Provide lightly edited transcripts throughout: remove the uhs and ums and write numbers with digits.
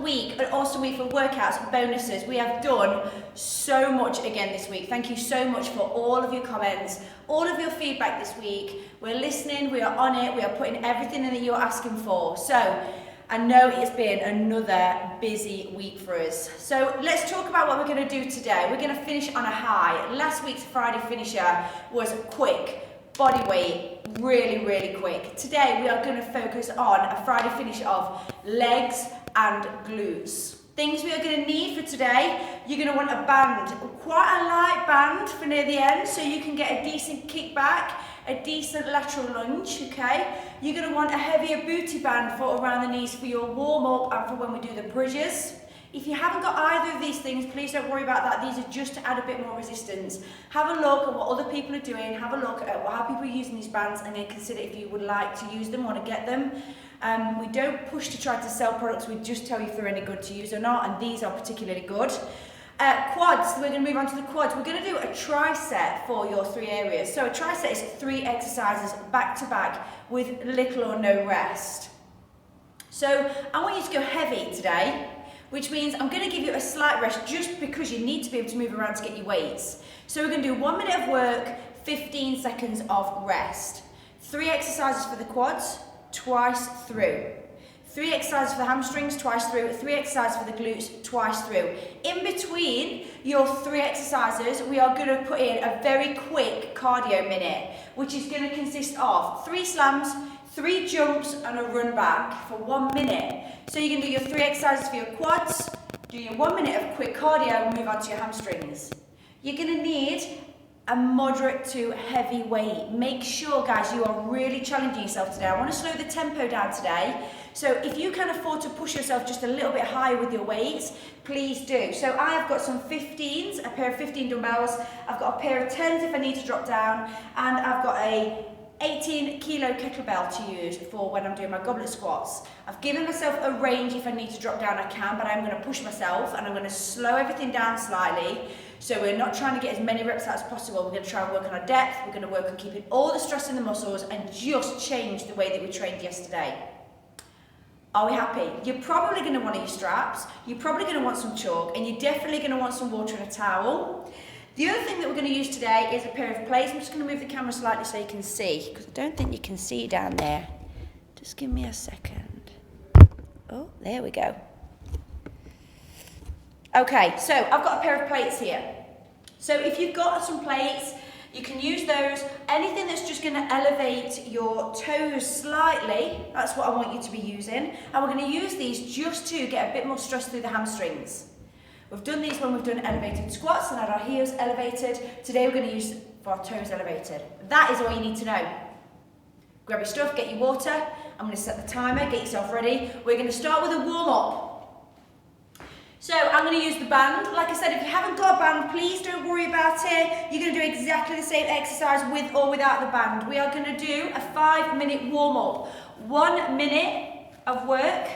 week, an awesome week for workouts and bonuses. We have done so much again this week. Thank you so much for all of your comments, all of your feedback this week. We're listening, we are on it, we are putting everything in that you're asking for. So I know it's been another busy week for us. So let's talk about what we're going to do today. We're going to finish on a high. Last week's Friday finisher was quick, body weight, really quick. Today we are going to focus on a Friday finish of legs and glutes. Things we are going to need for today: you're going to want a band, quite a light band for near the end, so you can get a decent kickback, a decent lateral lunge, okay? You're going to want a heavier booty band for around the knees for your warm-up and for when we do the bridges. If you haven't got either of these things, please don't worry about that. These are just to add a bit more resistance. Have a look at what other people are doing, have a look at how people are using these bands, and then consider if you would like to use them, want to get them. We don't push to try to sell products, we just tell you if they're any good to use or not, and these are particularly good. Quads, we're going to move on to the quads. We're going to do a tricep for your 3 areas. So a tricep is 3 exercises back to back with little or no rest. So I want you to go heavy today, which means I'm going to give you a slight rest just because you need to be able to move around to get your weights. So we're going to do 1 minute of work, 15 seconds of rest. 3 exercises for the quads, twice through. 3 exercises for the hamstrings, twice through. 3 exercises for the glutes, twice through. In between your 3 exercises, we are going to put in a very quick cardio minute, which is going to consist of 3 slams, 3 jumps and a run back for 1 minute. So you can do your 3 exercises for your quads, do your 1 minute of quick cardio and move on to your hamstrings. You're going to need a moderate to heavy weight. Make sure, guys, you are really challenging yourself today. I want to slow the tempo down today. So if you can afford to push yourself just a little bit higher with your weights, please do. So I have got some 15s, a pair of 15 dumbbells. I've got a pair of 10s if I need to drop down, and I've got a 18 kilo kettlebell to use for when I'm doing my goblet squats. I've given myself a range. If I need to drop down I can, but I'm going to push myself and I'm going to slow everything down slightly. So we're not trying to get as many reps out as possible. We're going to try and work on our depth. We're going to work on keeping all the stress in the muscles and just change the way that we trained yesterday. Are we happy? You're probably going to want to use straps. You're probably going to want some chalk, and you're definitely going to want some water and a towel. The other thing that we're going to use today is a pair of plates. I'm just going to move the camera slightly so you can see, because I don't think you can see down there. Just give me a second. Oh, there we go. Okay, so I've got a pair of plates here. So if you've got some plates, you can use those. Anything that's just going to elevate your toes slightly, that's what I want you to be using. And we're going to use these just to get a bit more stress through the hamstrings. We've done these when we've done elevated squats and had our heels elevated. Today we're going to use for our toes elevated. That is all you need to know. Grab your stuff, get your water. I'm going to set the timer, get yourself ready. We're going to start with a warm-up. So I'm going to use the band. Like I said, if you haven't got a band, please don't worry about it. You're going to do exactly the same exercise with or without the band. We are going to do a 5-minute warm-up. 1 minute of work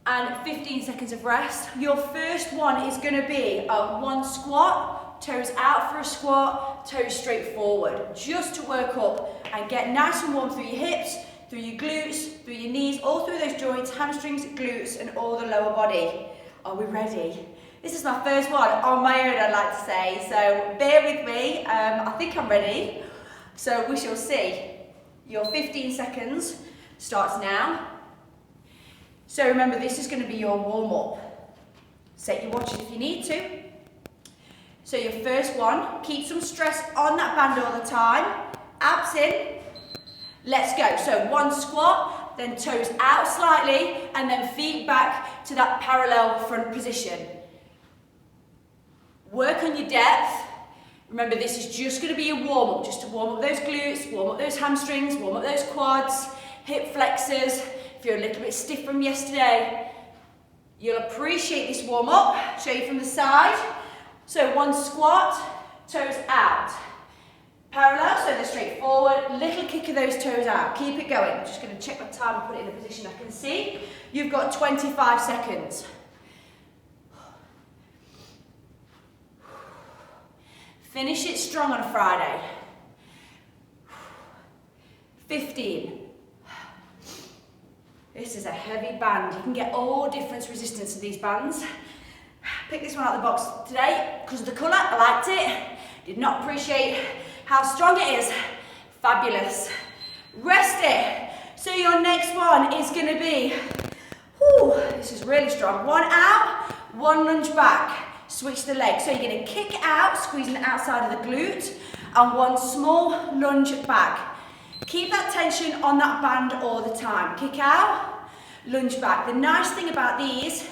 and 15 seconds of rest. Your first one is going to be a 1 squat, toes out for a squat, toes straight forward, just to work up and get nice and warm through your hips, through your glutes, through your knees, all through those joints, hamstrings, glutes, and all the lower body. Are we ready? This is my first one on my own, I'd like to say, so bear with me. I think I'm ready, so we shall see. Your 15 seconds starts now. So remember, this is going to be your warm-up. Set your watches if you need to. So your first one, keep some stress on that band all the time. Abs in. Let's go. So 1 squat, then toes out slightly, and then feet back to that parallel front position. Work on your depth. Remember, this is just going to be a warm-up, just to warm up those glutes, warm up those hamstrings, warm up those quads, hip flexors. If you're a little bit stiff from yesterday, you'll appreciate this warm-up. Show you from the side. So 1 squat, toes out. Parallel, so they're straight forward. Little kick of those toes out. Keep it going. I'm just going to check my time and put it in a position I can see. You've got 25 seconds. Finish it strong on a Friday. 15. This is a heavy band. You can get all different resistance to these bands. Picked this one out of the box today because of the colour. I liked it. Did not appreciate how strong it is. Fabulous. Rest it. So your next one is going to be, this is really strong. One out, one lunge back. Switch the leg. So you're going to kick out, squeezing the outside of the glute, and one small lunge back. Keep that tension on that band all the time. Kick out, lunge back. The nice thing about these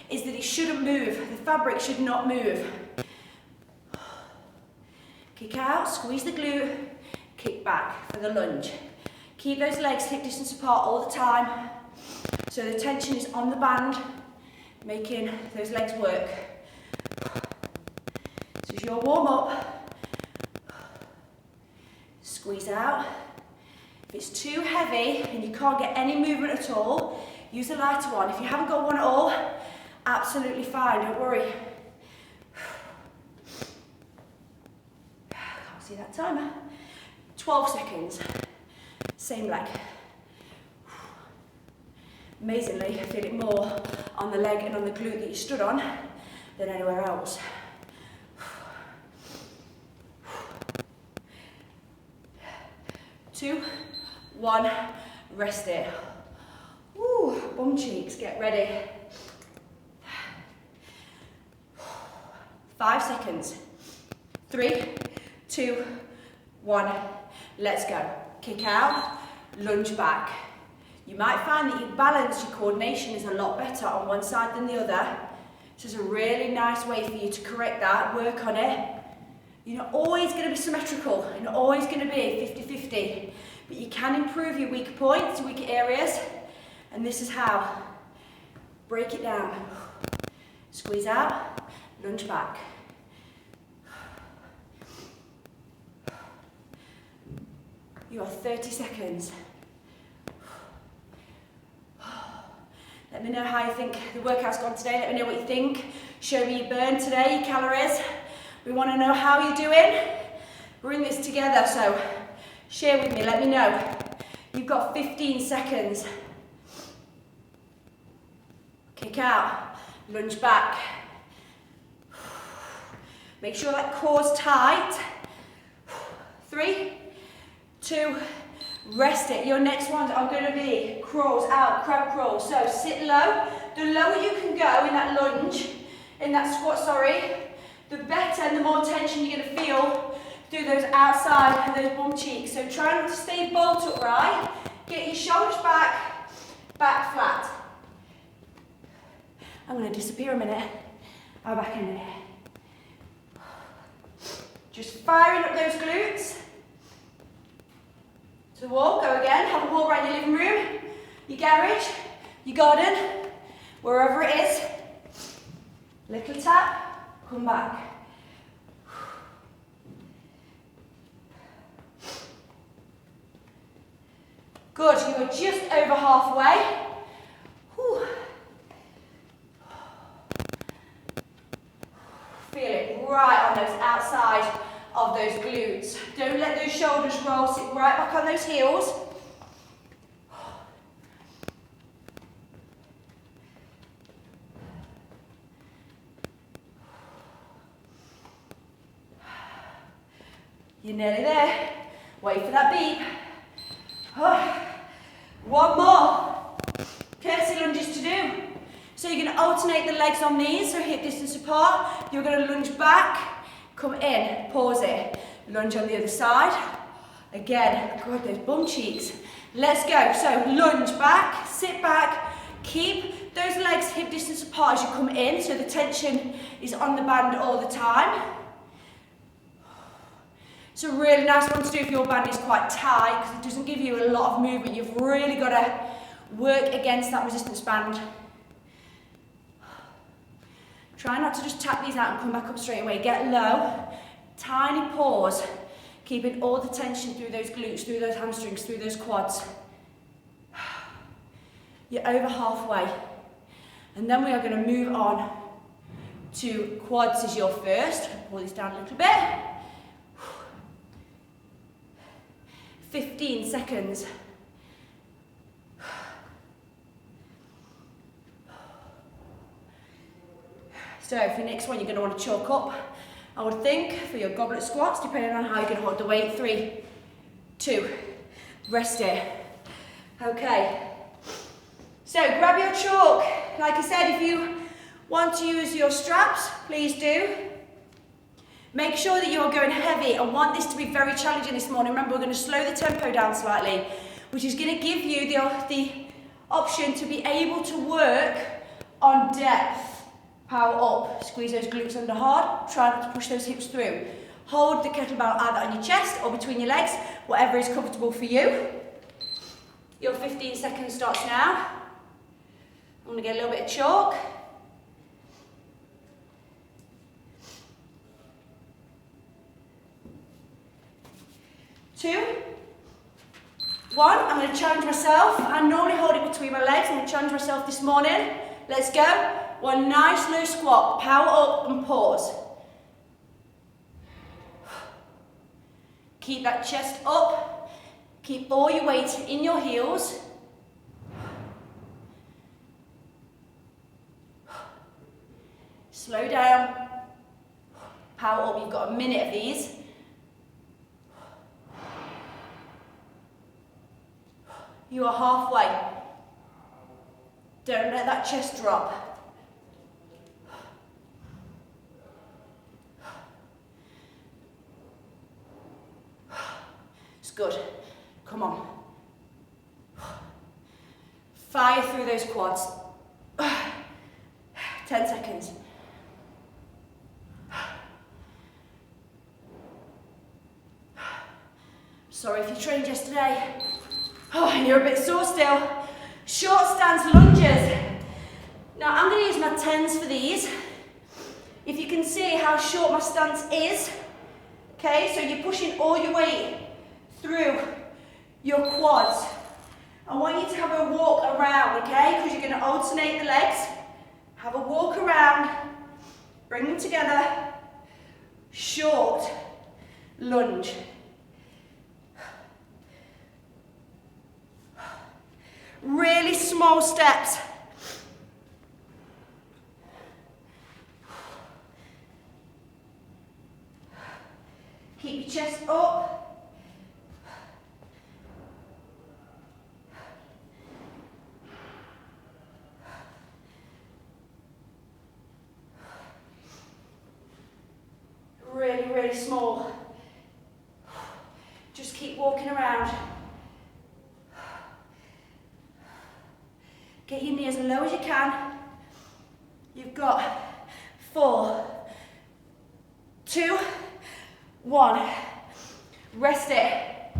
is that it shouldn't move. The fabric should not move. Kick out, squeeze the glute, kick back for the lunge. Keep those legs hip distance apart all the time, so the tension is on the band, making those legs work. This is your warm up. Squeeze out. If it's too heavy and you can't get any movement at all, use a lighter one. If you haven't got one at all, absolutely fine, don't worry. Can't see that timer. 12 seconds. Same leg. Amazingly, I feel it more on the leg and on the glute that you stood on than anywhere else. 2, 1, rest it. Ooh, bum cheeks, get ready. 5 seconds. 3, 2, 1, let's go. Kick out, lunge back. You might find that your balance, your coordination is a lot better on one side than the other. This is a really nice way for you to correct that, work on it. You're not always going to be symmetrical, you're not always going to be 50-50, but you can improve your weaker points, weaker areas, and this is how. Break it down. Squeeze out, lunge back. You are 30 seconds. Let me know how you think the workout's gone today. Let me know what you think. Show me your burn today, your calories. We want to know how you're doing. We're in this together, so share with me, let me know. You've got 15 seconds. Kick out, lunge back. Make sure that core's tight. 3, 2, rest it. Your next ones are going to be crawls out, crab crawls. So sit low. The lower you can go in that lunge, in that squat, the better and the more tension you're going to feel through those outside and those bum cheeks. So try not to stay bolt upright. Get your shoulders back, back flat. I'm going to disappear a minute. I'll be back in a minute. Just firing up those glutes. To the wall, go again. Have a walk around your living room, your garage, your garden, wherever it is. Little tap. Come back. Good, you are just over halfway. Whew. Feel it right on those outside of those glutes. Don't let those shoulders roll, sit right back on those heels. You're nearly there. Wait for that beep. One more. Curtsy lunges to do. So you're going to alternate the legs on these, so hip distance apart. You're going to lunge back, come in, pause it. Lunge on the other side. Again, God, those bum cheeks. Let's go. So lunge back, sit back, keep those legs hip distance apart as you come in, so the tension is on the band all the time. It's a really nice one to do if your band is quite tight, because it doesn't give you a lot of movement. You've really got to work against that resistance band. Try not to just tap these out and come back up straight away. Get low, tiny pause, keeping all the tension through those glutes, through those hamstrings, through those quads. You're over halfway. And then we are going to move on to quads as your first. Pull this down a little bit. 15 seconds. So for your next one, you're going to want to chalk up, I would think, for your goblet squats, depending on how you're going to hold the weight. 3, 2, rest it. Okay. So grab your chalk. Like I said, if you want to use your straps, please do. Make sure that you are going heavy. I want this to be very challenging this morning. Remember, we're going to slow the tempo down slightly, which is going to give you the option to be able to work on depth. Power up, squeeze those glutes under hard, try not to push those hips through. Hold the kettlebell either on your chest or between your legs, whatever is comfortable for you. Your 15 seconds starts now. I'm going to get a little bit of chalk. 2, 1, I'm going to challenge myself. I normally hold it between my legs. I'm going to challenge myself this morning. Let's go. 1 nice low squat. Power up and pause. Keep that chest up. Keep all your weight in your heels. Slow down. Power up. You've got a minute of these. You are halfway. Don't let that chest drop. It's good. Come on. Fire through those quads. 10 seconds. Sorry if you trained yesterday. Oh, and you're a bit sore still. Short stance lunges. Now I'm going to use my 10s for these. If you can see how short my stance is. Okay, so you're pushing all your weight through your quads. I want you to have a walk around, okay? Because you're going to alternate the legs. Have a walk around. Bring them together. Short lunge. Really small steps. Keep your chest up. Really, really small. Just keep walking around. Get your knee as low as you can. You've got 4, 2, 1. Rest it.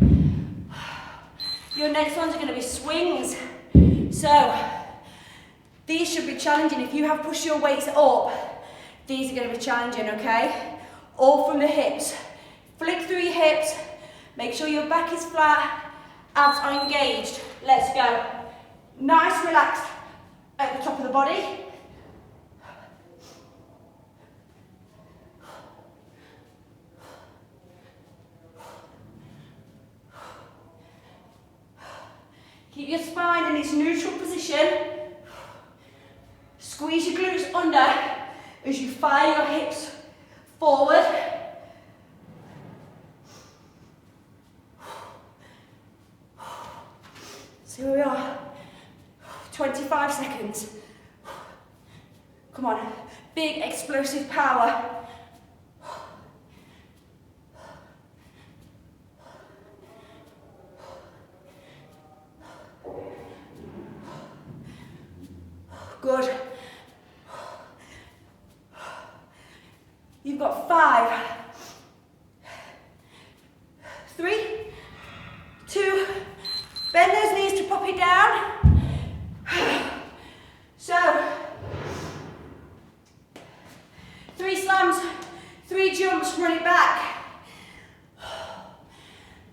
Your next ones are going to be swings. So, these should be challenging. If you have pushed your weights up, these are going to be challenging, okay? All from the hips. Flick through your hips. Make sure your back is flat. Abs are engaged. Let's go. Nice, relaxed at the top of the body. Keep your spine in its neutral position. Squeeze your glutes under as you fire your hips forward. So here we are. 25 seconds. Come on, big explosive power. Good. You've got 5, 3, 2, bend those knees to pop it down. So, 3 slams, 3 jumps, run it back.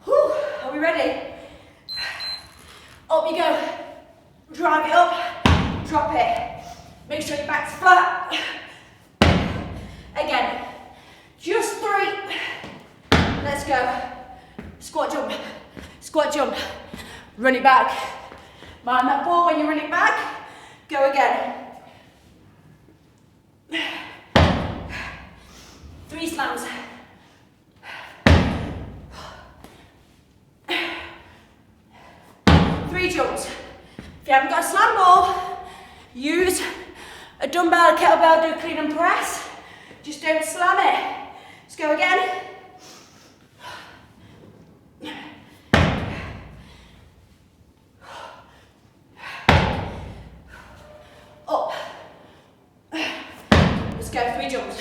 Whew, are we ready? Up you go. Drive it up, drop it. Make sure your back's flat. Again, just 3. Let's go. Squat jump, run it back. Mind that ball when you run it back. Go again. 3 slams. Three jumps. If you haven't got a slam ball, use a dumbbell, a kettlebell, do a clean and press. Just don't slam it. Let's go again. Up. Let's go, 3 jumps.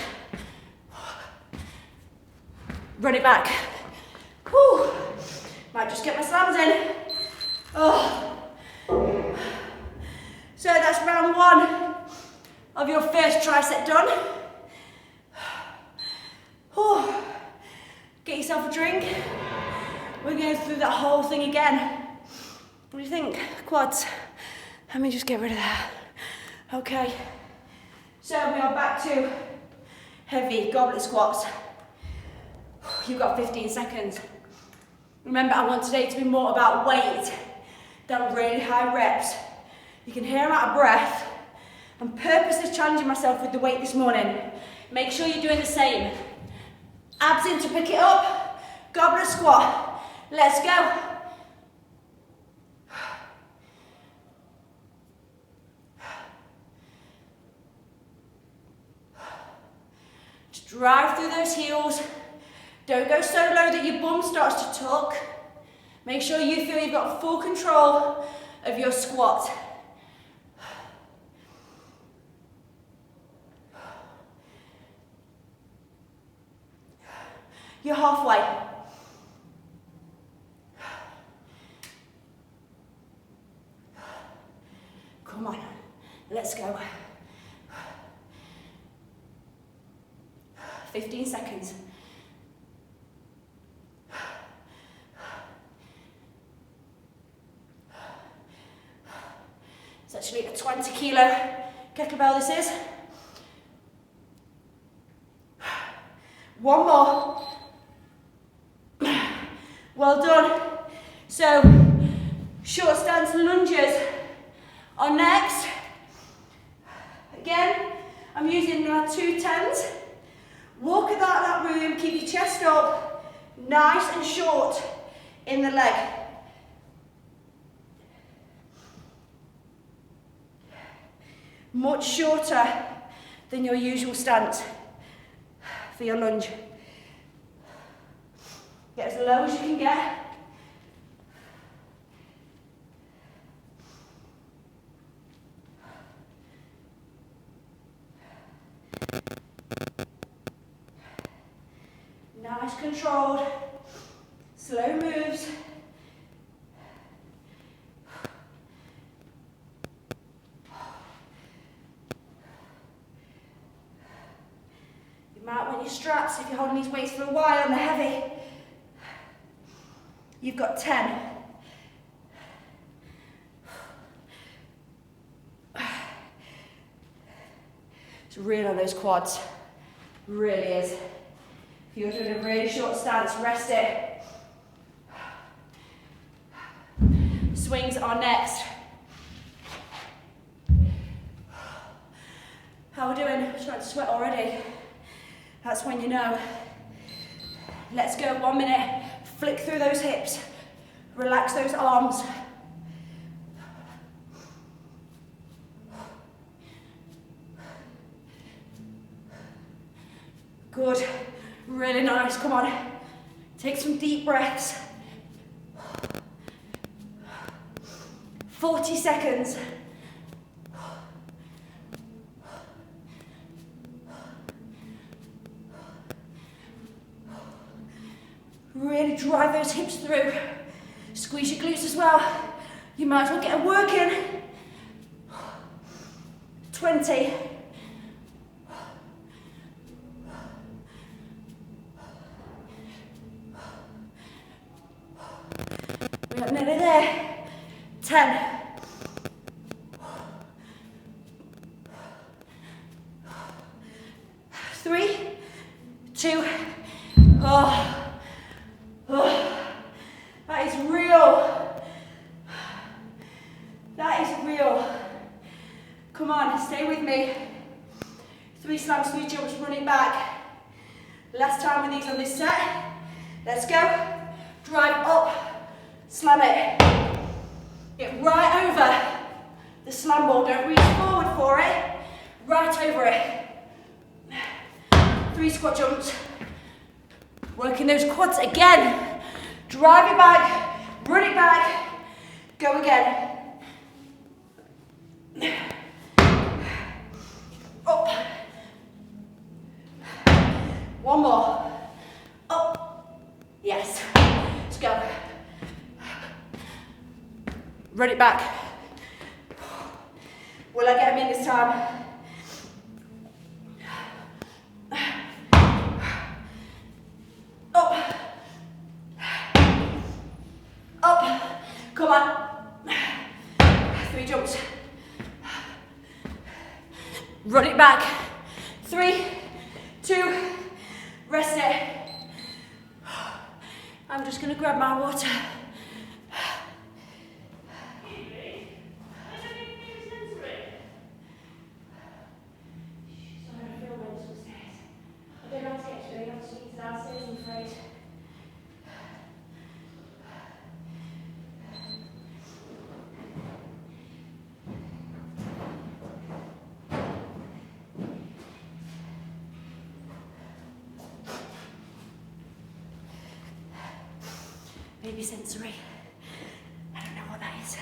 Run it back. Whew. Might just get my slams in. Oh. So that's round 1 of your first tricep done. Whew. Get yourself a drink. We're going through that whole thing again. What do you think? Quads. Let me just get rid of that. Okay. So we are back to heavy goblet squats. You've got 15 seconds. Remember, I want today to be more about weight than really high reps. You can hear I'm out of breath. I'm purposely challenging myself with the weight this morning. Make sure you're doing the same. Abs in to pick it up. Goblet squat. Let's go. Just drive through those heels. Don't go so low that your bum starts to tuck. Make sure you feel you've got full control of your squat. You're halfway. Come on, let's go. 15 seconds. It's actually a 20 kilo kettlebell this is. One more. Well done. So, short stance lunges are next. Again, I'm using my 2 10s. Walk about that room, keep your chest up, nice and short in the leg. Much shorter than your usual stance for your lunge. Get as low as you can get. Nice controlled, slow moves. You might want your straps if you're holding these weights for a while and they're heavy. You've got 10. It's real on those quads, really is. If you're doing a really short stance, rest it. Swings are next. How are we doing? I'm starting to sweat already. That's when you know. Let's go, 1 minute. Flick through those hips. Relax those arms. Good. Really nice. Come on. Take some deep breaths. 40 seconds. Really drive those hips through. Squeeze your glutes as well. You might as well get a work in. 20. We're nearly there. 10. 3, 2, oh. Oh, that is real. That is real. Come on, stay with me. 3 slams, 3 jumps, run it back. Last time with these on this set. Let's go. Drive up, slam it. Get right over the slam ball. Don't reach forward for it. Right over it. 3 squat jumps. Working those quads again. Drive it back, run it back, go again. Up. One more. Up. Yes. Let's go. Run it back. Will I get him in this time? Up. Up. Come on. 3 jumps. Run it back. 3, 2, rest it. I'm just going to grab my water. Maybe sensory. I don't know what that is.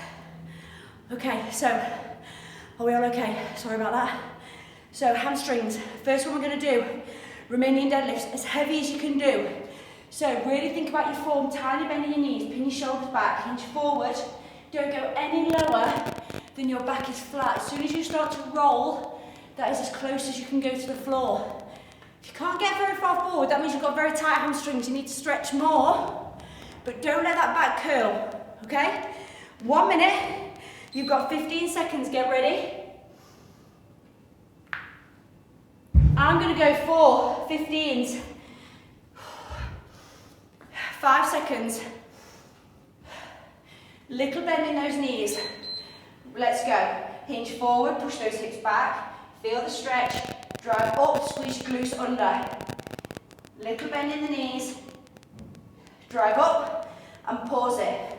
Okay, so are we all okay? Sorry about that. So hamstrings. First one we're going to do, Romainan deadlifts, as heavy as you can do. So really think about your form, tiny bend in your knees, pin your shoulders back, hinge forward. Don't go any lower than your back is flat. As soon as you start to roll, that is as close as you can go to the floor. If you can't get very far forward, that means you've got very tight hamstrings. You need to stretch more. But don't let that back curl, okay? 1 minute, you've got 15 seconds, get ready. I'm gonna go 4 15s. 5 seconds. Little bend in those knees. Let's go. Hinge forward, push those hips back. Feel the stretch, drive up, squeeze your glutes under. Little bend in the knees. Drive up and pause it.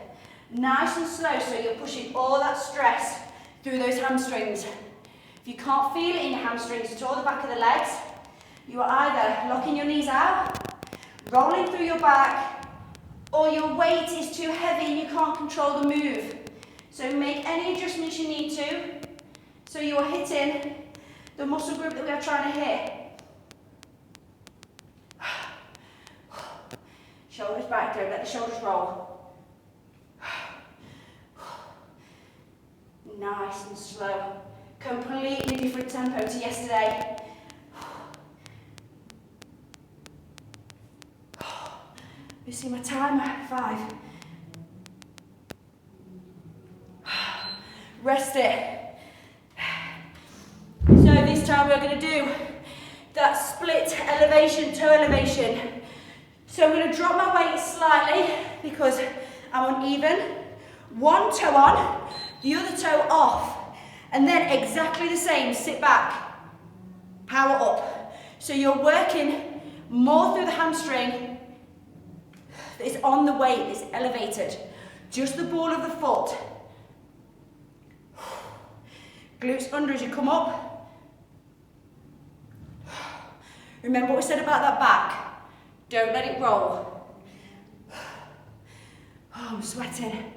Nice and slow, so you're pushing all that stress through those hamstrings. If you can't feel it in your hamstrings at all, the back of the legs, you are either locking your knees out, rolling through your back, or your weight is too heavy and you can't control the move. So make any adjustments you need to, so you are hitting the muscle group that we are trying to hit. Shoulders back, don't let the shoulders roll. Nice and slow. Completely different tempo to yesterday. You see my timer? 5. Rest it. So this time we're going to do that split elevation, toe elevation. So I'm going to drop my weight slightly because I'm uneven. One toe on, the other toe off. And then exactly the same, sit back, power up. So you're working more through the hamstring that is on the weight, it's elevated. Just the ball of the foot. Glutes under as you come up. Remember what we said about that back. Don't let it roll. Oh, I'm sweating.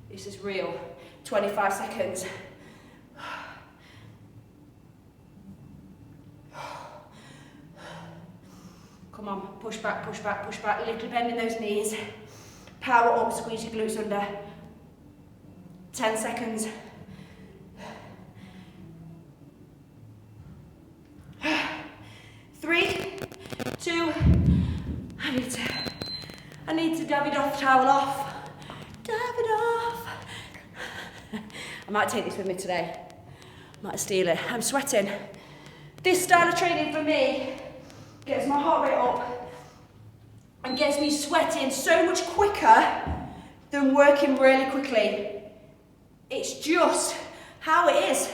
This is real. 25 seconds. Come on, push back, push back, push back. Little bend in those knees. Power up, squeeze your glutes under. 10 seconds. 3, 2, I need to Davidoff towel off. Davidoff. I might take this with me today. Might steal it. I'm sweating. This style of training for me gets my heart rate up and gets me sweating so much quicker than working really quickly. It's just how it is.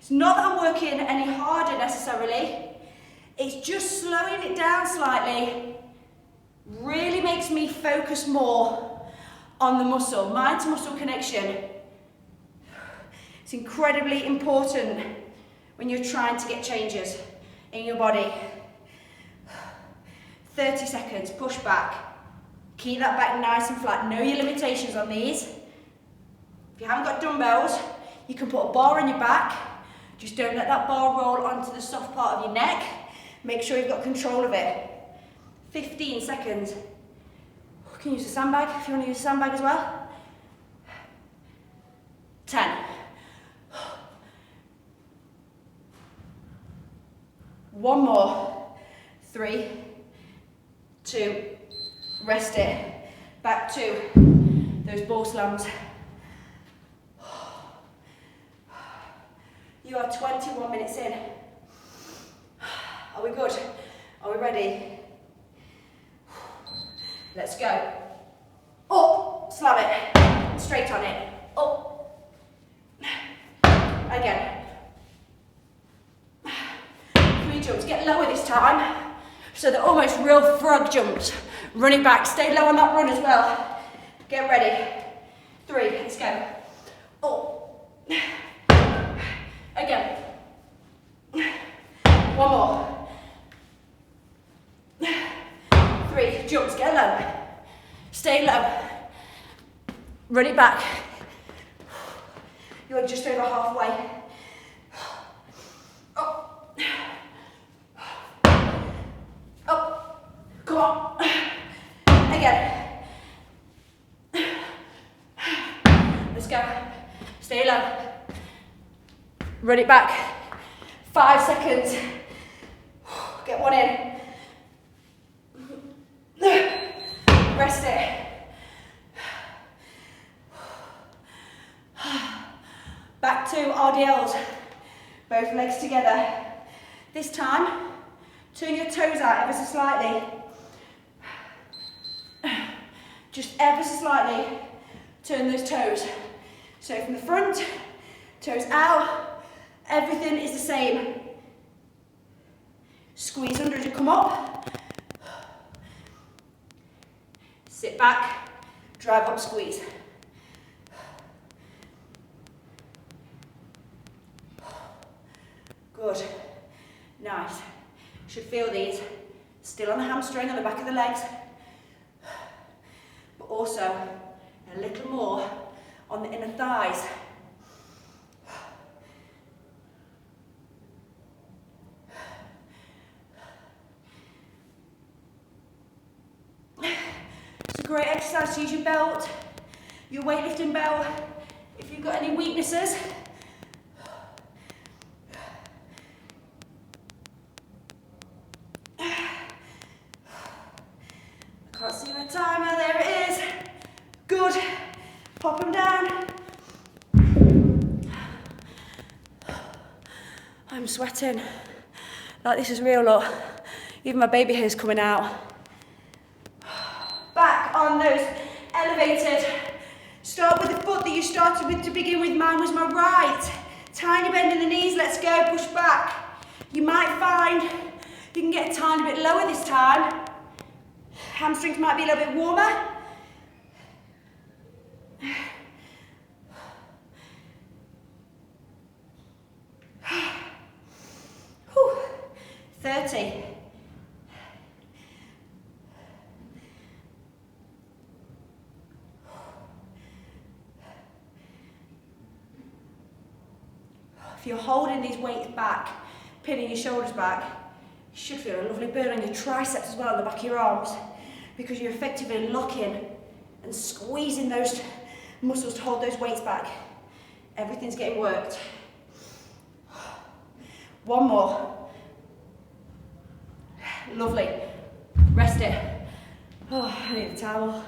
It's not that I'm working any harder necessarily, it's just slowing it down slightly. Really makes me focus more on the muscle, mind to muscle connection. It's incredibly important when you're trying to get changes in your body. 30 seconds, push back. Keep that back nice and flat. Know your limitations on these. If you haven't got dumbbells, you can put a bar on your back. Just don't let that bar roll onto the soft part of your neck. Make sure you've got control of it. 15 seconds. You can use a sandbag if you want to use a sandbag as well. 10. One more. 3, 2, rest it. Back to those ball slams. You are 21 minutes in. Are we good? Are we ready? Let's go. Up, slam it. Straight on it. Up. Again. 3 jumps. Get lower this time. So they're almost real frog jumps. Run it back. Stay low on that run as well. Get ready. 3. Let's go. Up. Again. 1 more. 3 jumps. Get low. Stay low. Run it back. You're just over halfway. Up. Up. Come on. Again. Let's go. Stay low. Run it back. 5 seconds. Get one in. Rest it. Back to RDLs. Both legs together. This time, turn your toes out ever so slightly. Just ever so slightly, turn those toes. So from the front, toes out, everything is the same. Squeeze under as you come up. Sit back, drive up, squeeze. Good. Nice. Should feel these. Still on the hamstring, on the back of the legs. But also a little more on the inner thighs. It's a great exercise to use your belt, your weightlifting belt, if you've got any weaknesses. Can't see my timer, there it is. Good. Pop them down. I'm sweating. Like this is real, look. Even my baby hair's coming out. Back on those elevated. Start with the foot that you started with to begin with. Mine was my right. Tiny bend in the knees, let's go, push back. You might find you can get a tiny bit lower this time. Hamstrings might be a little bit warmer. Whew. 30. If you're holding these weights back, pinning your shoulders back, you should feel a lovely burn on your triceps as well, on the back of your arms, because you're effectively locking and squeezing those muscles to hold those weights back. Everything's getting worked. 1 more. Lovely. Rest it. Oh, I need a towel.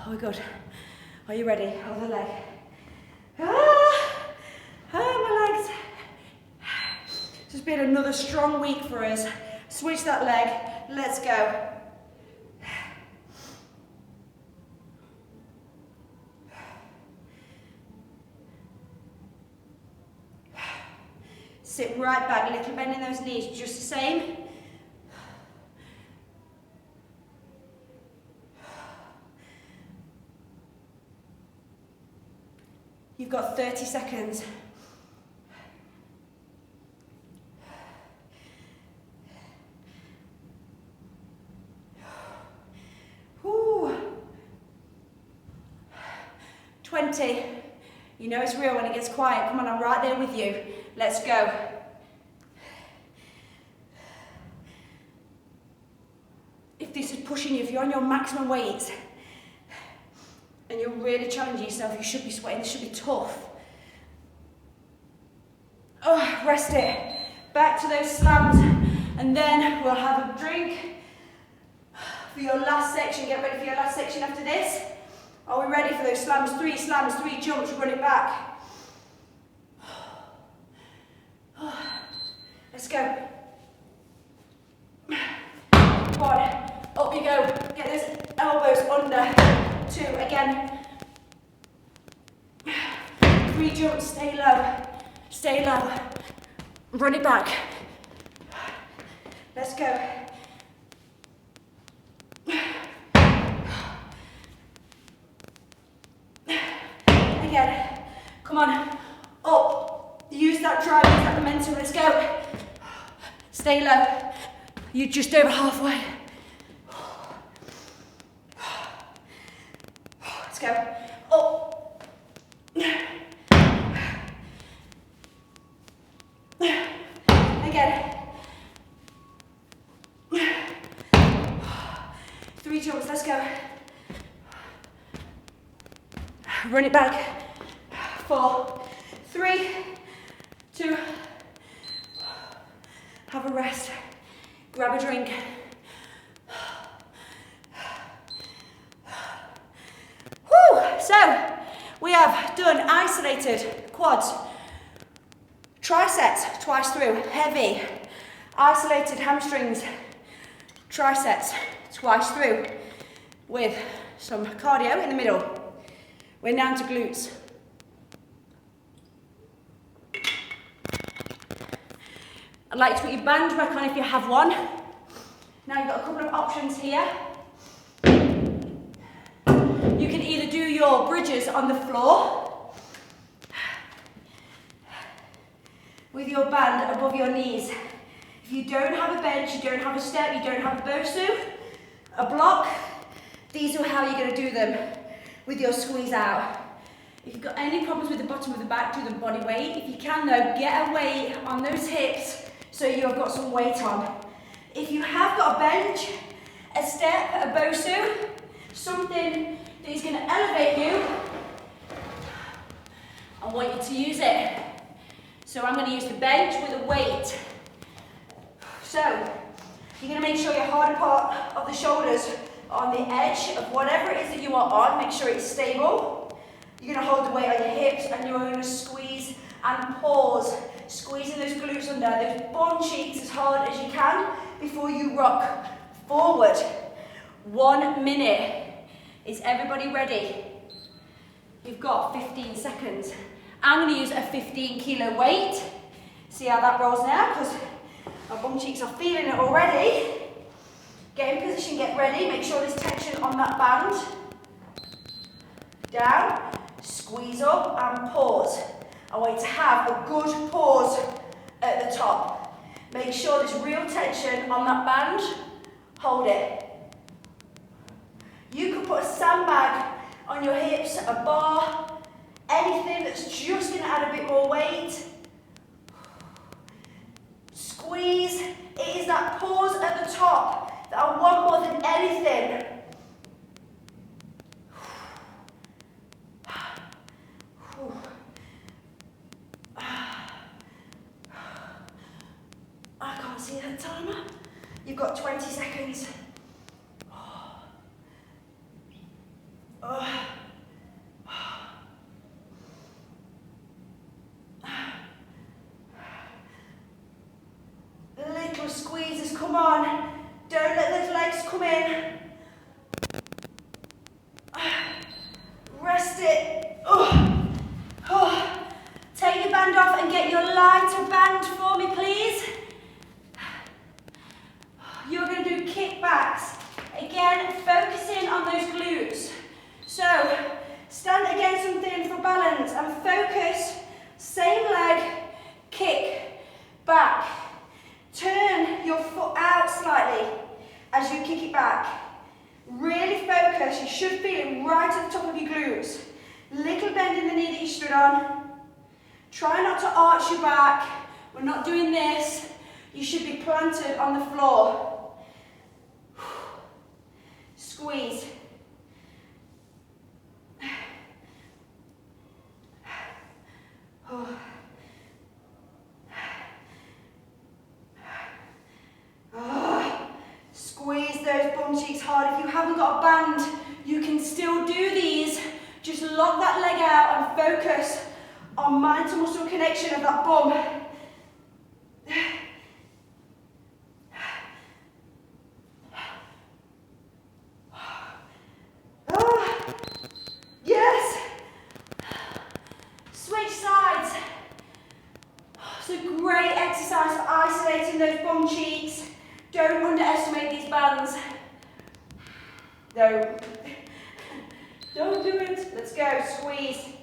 Oh, good. Are you ready? Other leg. My legs. This has been another strong week for us. Switch that leg. Let's go. Sit right back, little bend in those knees, just the same. You've got 30 seconds. Whew. 20. You know it's real when it gets quiet. Come on, I'm right there with you. Let's go. If this is pushing you, if you're on your maximum weight and you're really challenging yourself, you should be sweating. This should be tough. Oh, rest it. Back to those slams, and then we'll have a drink for your last section. Get ready for your last section after this. Are we ready for those slams? 3 jumps, run it back. Let's go. 1, up you go. Get those elbows under. 2, again. 3 jumps, stay low. Stay low. Run it back. Let's go. Again. Come on. Up. Use that drive, use that momentum. Let's go. Stay low. You're just over halfway. Let's go. Up. Again. 3 jumps, let's go. Run it back. 4, 3, 2. Have a rest. Grab a drink. Whew. So, we have done isolated quads, triceps twice through, heavy, isolated hamstrings, triceps twice through, with some cardio in the middle. We're down to glutes. I'd like to put your band back on if you have one. Now you've got a couple of options here. You can either do your bridges on the floor with your band above your knees. If you don't have a bench, you don't have a step, you don't have a BOSU, a block, these are how you're going to do them with your squeeze out. If you've got any problems with the bottom of the back, do the body weight. If you can though, get a weight on those hips so you've got some weight on. If you have got a bench, a step, a BOSU, something that is going to elevate you, I want you to use it. So I'm going to use the bench with a weight. So you're going to make sure your harder part of the shoulders are on the edge of whatever it is that you are on. Make sure it's stable. You're going to hold the weight on your hips and you're going to squeeze and pause. Squeezing those glutes under, those bum cheeks as hard as you can before you rock forward. 1 minute. Is everybody ready? You've got 15 seconds. I'm going to use a 15-kilo weight. See how that rolls now? Because my bum cheeks are feeling it already. Get in position, get ready. Make sure there's tension on that band. Down, squeeze up and pause. I want you to have a good pause at the top. Make sure there's real tension on that band. Hold it. You can put a sandbag on your hips, a bar, anything that's just going to add a bit more weight. Squeeze. It is that pause at the top that I want more than anything. I can't see that timer. You've got 20 seconds. Little squeezes, come on. Don't let those legs come in. Rest it. Take your band off and get your lighter band forward. Try not to arch your back. We're not doing this. You should be planted on the floor. Squeeze. Squeeze those bum cheeks hard. If you haven't got a band, you can still do these. Just lock that leg out and focus on mind to muscle connection of that bum. Yes. Switch sides. It's a great exercise for isolating those bum cheeks. Don't underestimate these bands. Don't do it. Let's go. Squeeze.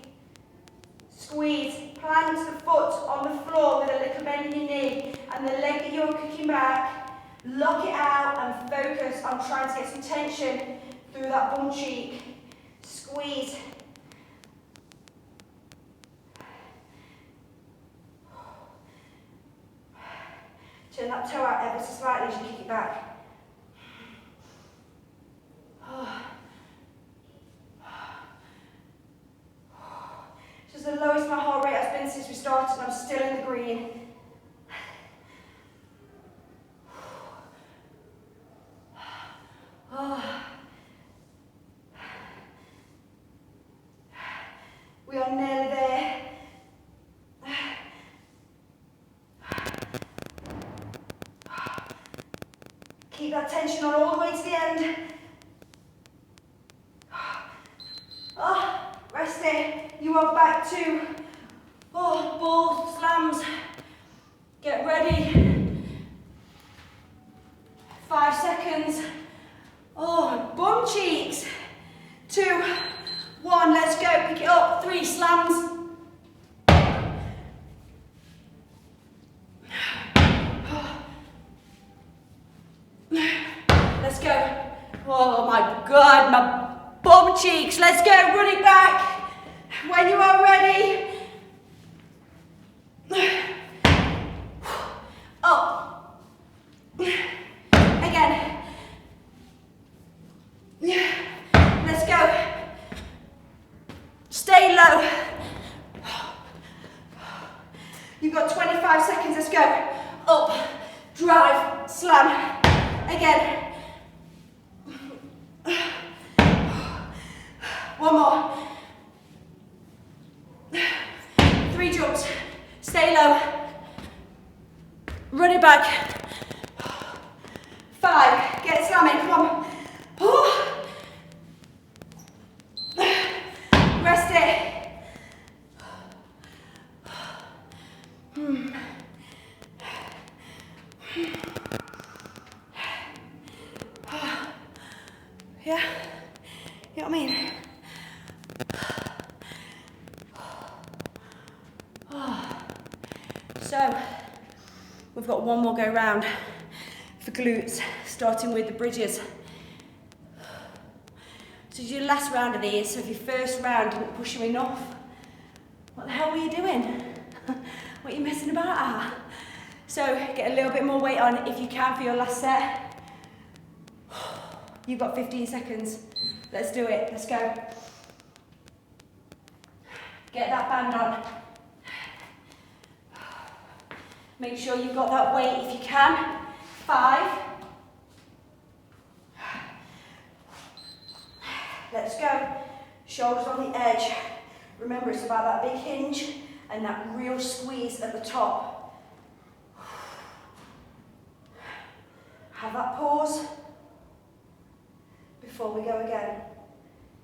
Squeeze. Plant the foot on the floor with a little bend in your knee and the leg that you're kicking back. Lock it out and focus on trying to get some tension through that bum cheek. Squeeze. Turn that toe out ever so slightly as you kick it back. This is the lowest my heart rate has been since we started and I'm still in the green. We are nearly there. Keep that tension on all the way to the end. Rest it. You are back to ball slams. Get ready. 5 seconds. Bum cheeks. 2, 1, let's go. Pick it up. 3 slams. Let's go. Oh my God, my bum cheeks. Let's go. Run it back. When you are ready. Up. Again. Let's go. Stay low. You've got 25 seconds. Let's go. Up. Drive. Slam. Again. One more. 3 jumps. Stay low. Run it back. 5. Get slamming. Come on. Rest it. Yeah. You know what I mean? So, we've got one more go round for glutes, starting with the bridges. So your last round of these, so if your first round didn't push you enough, what the hell were you doing? What are you messing about at? So get a little bit more weight on if you can for your last set. You've got 15 seconds. Let's do it. Let's go. Get that band on. Make sure you've got that weight if you can. 5. Let's go. Shoulders on the edge. Remember, it's about that big hinge and that real squeeze at the top. Have that pause before we go again.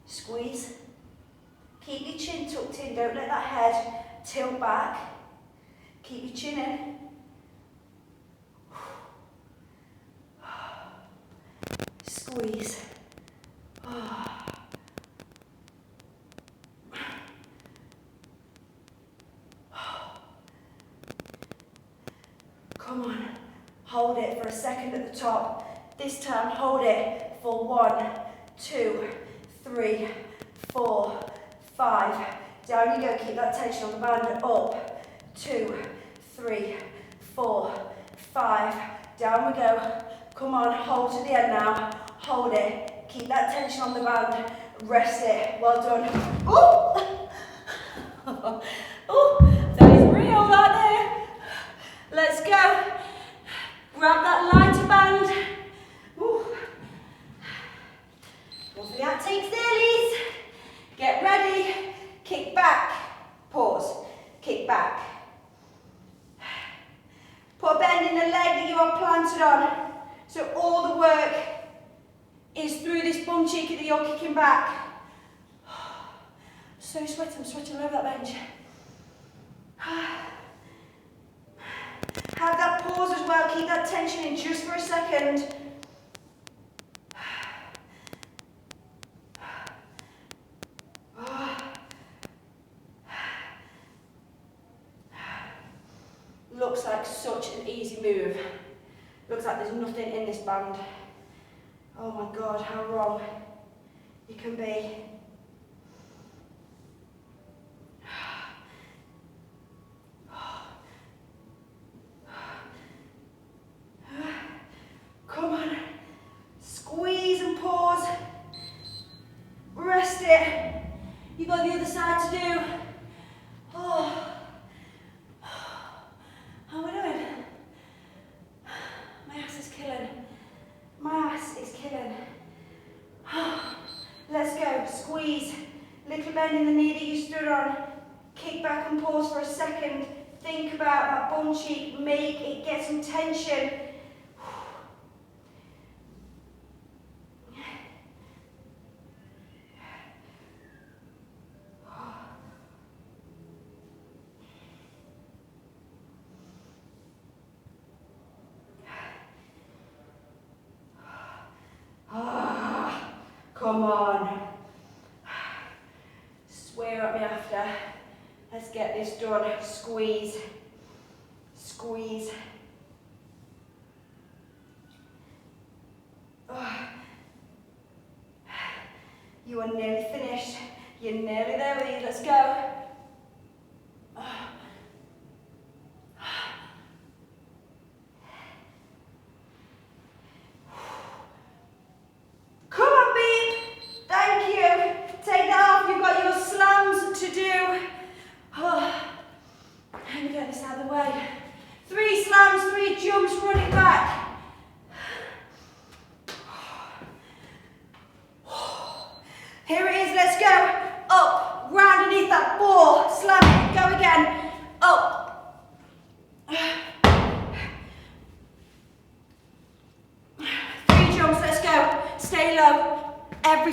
Squeeze. Keep your chin tucked in. Don't let that head tilt back. Keep your chin in. Squeeze. Come on. Hold it for a second at the top. This time, hold it for 1, 2, 3, 4, 5. Down you go. Keep that tension on the band. Up. 2, 3, 4, 5. Down we go. Come on, hold to the end now. Hold it. Keep that tension on the band. Rest it. Well done. Oh! Oh, that is real right there. Let's go. Grab that lighter band. Ooh. One for the outtakes there, Liz. Get ready. Kick back. Pause. Kick back. Put a bend in the leg that you are planted on. So all the work is through this bum cheek that you're kicking back. So sweaty, I'm sweating all over that bench. Have that pause as well, keep that tension in just for a second. Looks like such an easy move. Looks like there's nothing in this band. Oh my God, how wrong you can be. Come on, squeeze and pause. Rest it. You've got the other side to do. Oh. How are we doing? My ass is killing. My ass is killing. Let's go. Squeeze. Little bend in the knee that you stood on. Kick back and pause for a second. Think about that bum cheek. Make it get some tension. Come on. Swear at me after. Let's get this done. Squeeze. Squeeze. You are nearly finished. You're nearly there with you. Let's go.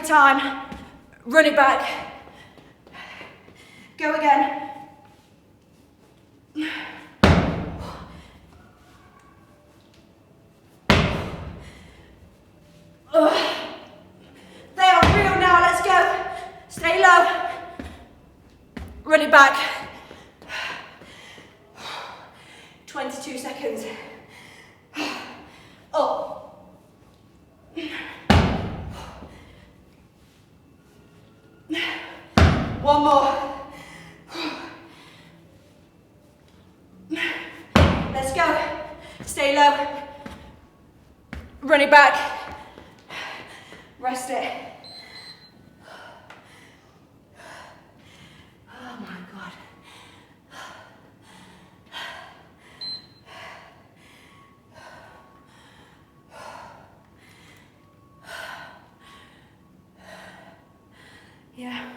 Time, run it back, go again. They are real now, let's go. Stay low, run it back. 22 seconds. Up. One more. Let's go. Stay low. Run it back. Rest it. Oh my God. Yeah.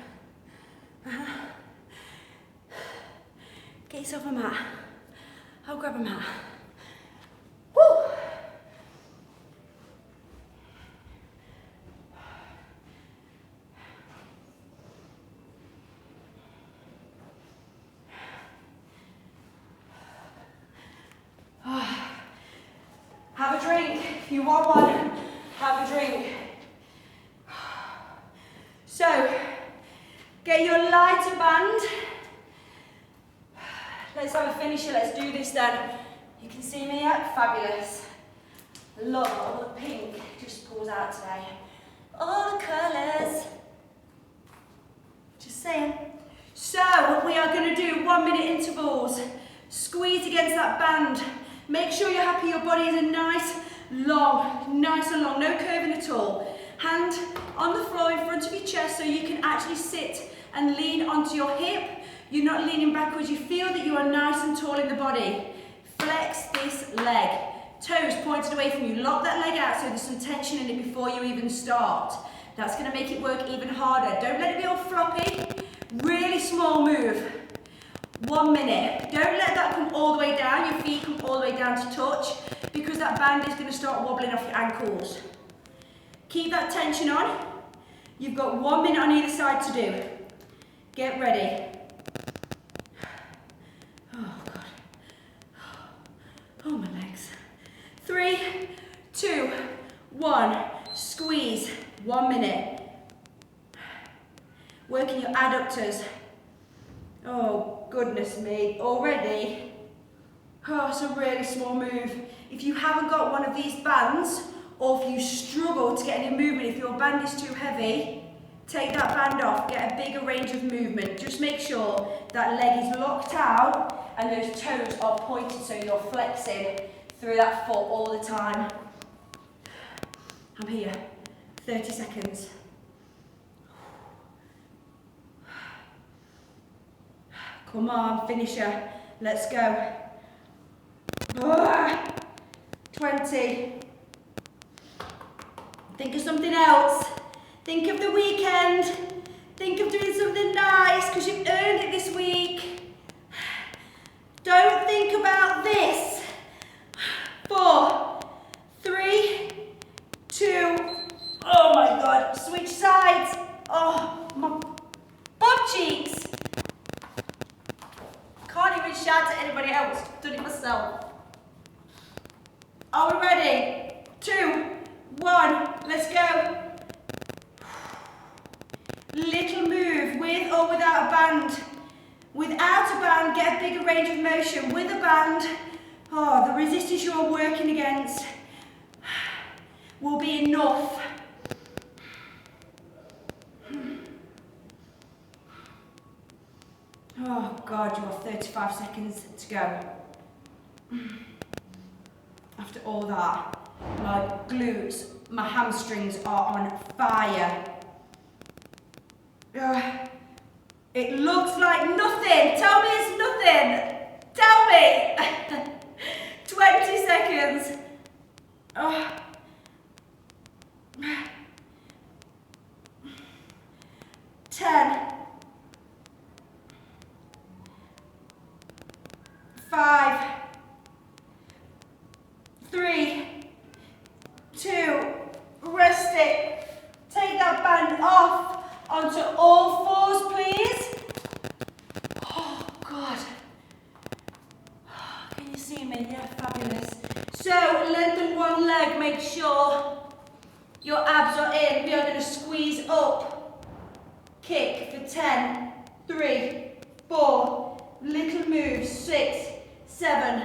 Get yourself a mat. I'll grab a mat. Woo! Have a drink. If you want one, have a drink. So, get your lighter band. Let's have a finisher, let's do this then. You can see me yet? Fabulous. Love all the pink just pulls out today. All the colours. Just saying. So, we are going to do 1 minute intervals. that band. Make sure you're happy your body is nice and long, no curving at all. Hand on the floor in front of your chest so you can actually sit and lean onto your hip. You're not leaning backwards, you feel that you are nice and tall in the body. Flex this leg. Toes pointed away from you. Lock that leg out so there's some tension in it before you even start. That's going to make it work even harder. Don't let it be all floppy. Really small move. 1 minute. Don't let that come all the way down. Your feet come all the way down to touch because that band is going to start wobbling off your ankles. Keep that tension on. You've got 1 minute on either side to do. Get ready. Oh, God. Oh, my legs. 3, 2, 1. Squeeze. 1 minute. Working your adductors. Oh, goodness me. Already. Oh, it's a really small move. If you haven't got one of these bands, or if you struggle to get any movement, if your band is too heavy, take that band off, get a bigger range of movement. Just make sure that leg is locked out and those toes are pointed so you're flexing through that foot all the time. I'm here. 30 seconds. Come on, finisher. Let's go. 20. Think of something else. Think of the weekend. Think of doing something nice because you've earned it this week. Don't think about this. 4, 3, 2. Oh my God, switch sides. Oh, my butt cheeks. Can't even shout at anybody else. Done it myself. Are we ready? 2, 1, let's go. Little move, with or without a band. Without a band, get a bigger range of motion. With a band, oh, the resistance you're working against will be enough. Oh God, you have 35 seconds to go. After all that, my glutes, my hamstrings are on fire. It looks like nothing. Tell me it's nothing. Tell me. 20 seconds. 10. 5, 3, 2, rest it. Take that band off onto all fours, please. Oh, God. Can you see me? Yeah, fabulous. So, lengthen one leg. Make sure your abs are in. We are going to squeeze up. Kick for 10, 3, 4. Little moves. 6, 7,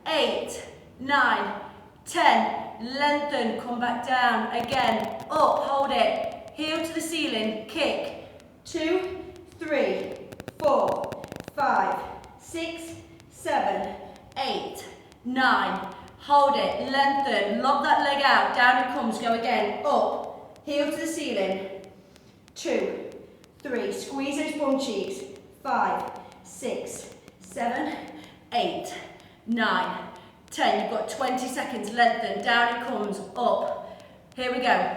8, 9, 10. Lengthen, come back down. Again, up, hold it. Heel to the ceiling, kick. 2, 3, 4, 5, 6, 7, 8, 9. Hold it, lengthen, lock that leg out. Down it comes, go again. Up, heel to the ceiling. 2, 3, squeeze those bum cheeks. 5, 6, 7, 8, 9, 10. You've got 20 seconds, lengthen, down it comes, up. Here we go.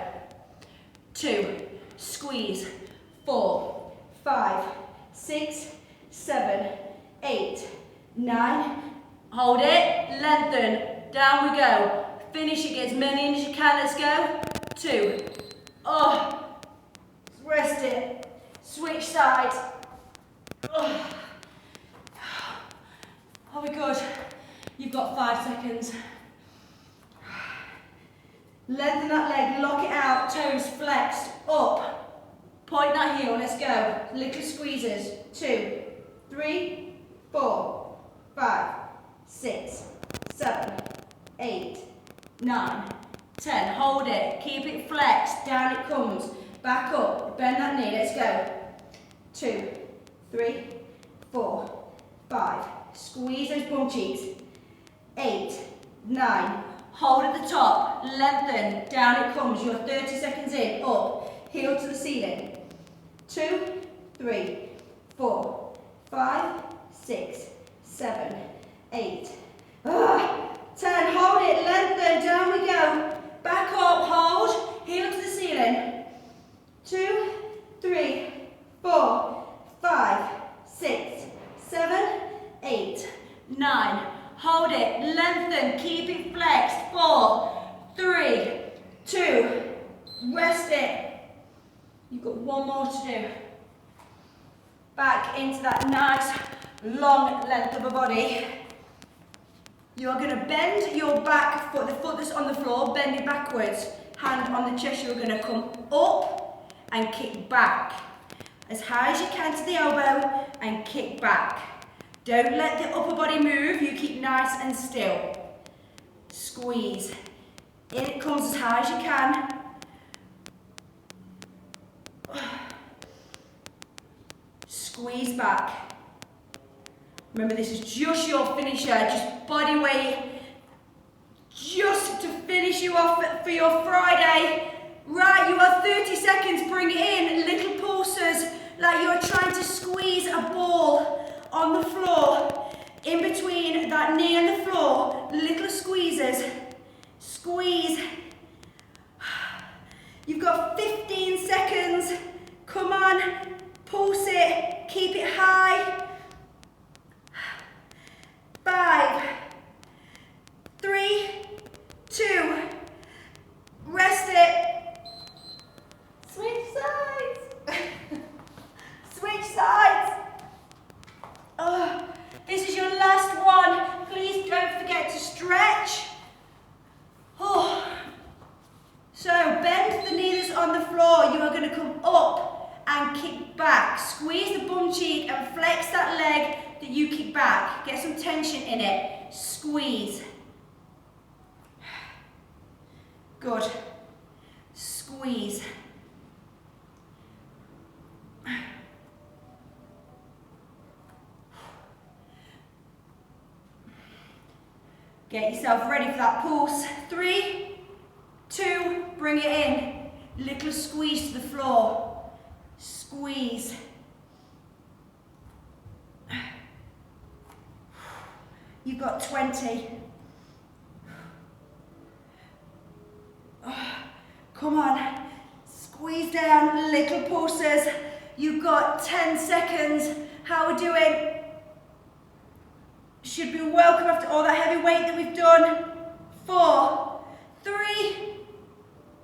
2, squeeze, 4, 5, 6, 7, 8, 9. Hold it, lengthen, down we go. Finish it, get as many as you can, let's go. 2. Oh, rest it. Switch sides. Oh. Are we good? You've got 5 seconds. Lengthen that leg, lock it out, toes flexed, up. Point that heel, let's go. Little squeezes. 2, 3, 4, 5, 6, 7, 8, 9, 10. Hold it, keep it flexed, down it comes. Back up, bend that knee, let's go. 2, 3, 4, 5. Squeeze those bum cheeks. 8, 9. Hold at the top, lengthen, down it comes. You're 30 seconds in, up, heel to the ceiling. 2, 3, 4, 5, 6, 7, 8. 10, hold it, lengthen, down we go. Back up, hold, heel to the ceiling. 2, 3, 4, 5, 6, 7, 8, 9. Hold it, lengthen, keep it flexed. 4, 3, 2, rest it. You've got one more to do. Back into that nice long length of a body. You're going to bend your back foot, the foot that's on the floor, bend it backwards. Hand on the chest, you're going to come up and kick back. As high as you can to the elbow and kick back. Don't let the upper body move, you keep nice and still. Squeeze. In it comes as high as you can. Squeeze back. Remember, this is just your finisher, just body weight, just to finish you off for your Friday. Right, you are 30 seconds, bring it in, little pulses, like you're trying to squeeze a ball on the floor, in between that knee and the floor, little squeezes, squeeze. You've got 15 seconds, come on, pulse it, keep it high. 5, 3, 2, rest it. Switch sides. Switch sides. Oh, this is your last one. Please don't forget to stretch. Oh. So bend the knee that's on the floor. You are going to come up and kick back. Squeeze the bum cheek and flex that leg that you kick back. Get some tension in it. Squeeze. Good. Squeeze. Get yourself ready for that pulse. 3, 2, bring it in. Little squeeze to the floor. Squeeze. You've got 20. Come on. Squeeze down, little pulses. You've got 10 seconds. How are we doing? Should be welcome after all that heavy weight that we've done. 4, 3,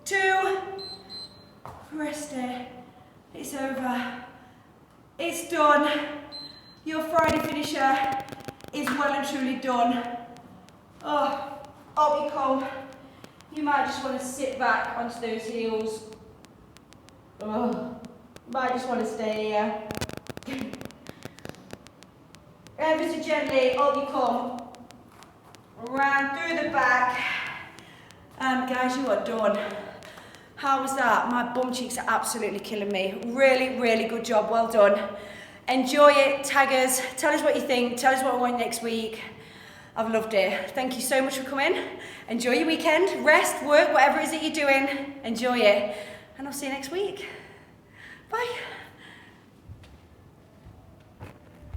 2, rest it. It's over. It's done. Your Friday finisher is well and truly done. Oh, up you come. You might just want to sit back onto those heels. Oh, might just want to stay here. Ever so gently, up you come. Round through the back. And guys, you are done. How was that? My bum cheeks are absolutely killing me. Really, really good job. Well done. Enjoy it. Tag us. Tell us what you think. Tell us what we want next week. I've loved it. Thank you so much for coming. Enjoy your weekend. Rest, work, whatever it is that you're doing. Enjoy it. And I'll see you next week. Bye.